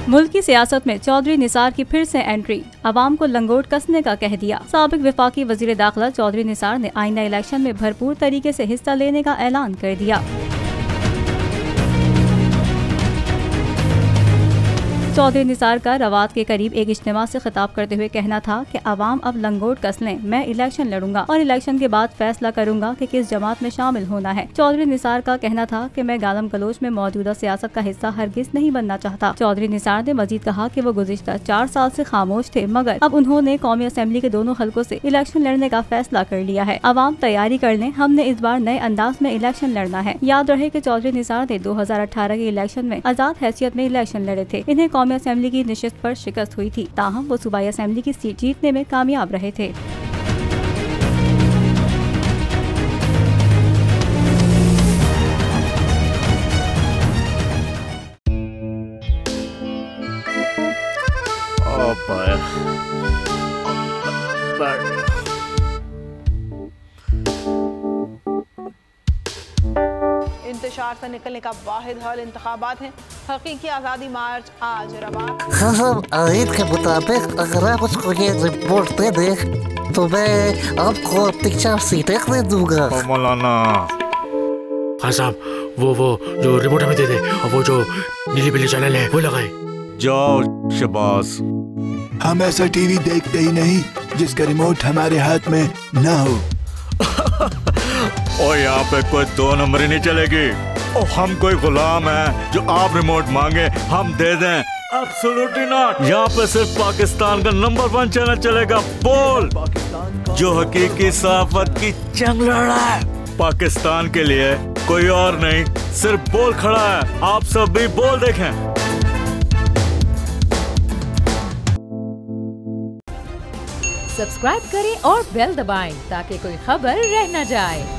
मुल्क की सियासत में चौधरी निसार की फिर से एंट्री, अवाम को लंगोट कसने का कह दिया। साबिक वफाकी वजीर दाखिला चौधरी निसार ने आइंदा इलेक्शन में भरपूर तरीके से हिस्सा लेने का ऐलान कर दिया। चौधरी निसार का रवात के करीब एक इज्तिमा से खिताब करते हुए कहना था कि अवाम अब लंगोट कस लें, मैं इलेक्शन लड़ूंगा और इलेक्शन के बाद फैसला करूंगा कि किस जमात में शामिल होना है। चौधरी निसार का कहना था कि मैं गालम गलोच में मौजूदा सियासत का हिस्सा हरगिज नहीं बनना चाहता। चौधरी निसार ने मजीद कहा कि वो गुज़िश्ता 4 साल से खामोश थे, मगर अब उन्होंने कौमी असम्बली के दोनों हलकों से इलेक्शन लड़ने का फैसला कर लिया है। अवाम तैयारी कर लें, हमने इस बार नए अंदाज में इलेक्शन लड़ना है। याद रहे कि चौधरी निसार ने 2018 के इलेक्शन में आजाद हैसियत में इलेक्शन लड़े थे। इन्हें कौमी असेंबली की नशिस्त पर शिकस्त हुई थी, ताहम वो सूबाई असेंबली की सीट जीतने में कामयाब रहे थे। इंतशार से निकलने का वाहिद हल इंतखाबात हैं। हकीकी आज़ादी मार्च आज रवा। हाँ, आईन के मुताबिक अगर आप उसको ये रिपोर्ट दे दे तो मैं आपको अपनी 4 सीटें दे दूंगा। मौलाना हाँ साहब, वो जो रिपोर्ट हमें दे दे और वो जो नीली पीली चैनल है वो लगाए। जाओ शबाज, हम ऐसा टीवी देखते ही नहीं जिसका रिमोट हमारे हाथ में न हो। और यहाँ पे कोई 2 नंबरी नहीं चलेगी। और हम कोई गुलाम है जो आप रिमोट मांगे हम दे दें? Absolutely not. यहाँ पे सिर्फ पाकिस्तान का नंबर 1 चैनल चलेगा, बोल, जो हकीकी सहाफत की जंग लड़ रहा है। पाकिस्तान के लिए कोई और नहीं, सिर्फ बोल खड़ा है। आप सब भी बोल देखें। सब्सक्राइब करें और बेल दबाएं ताकि कोई खबर रह न जाए।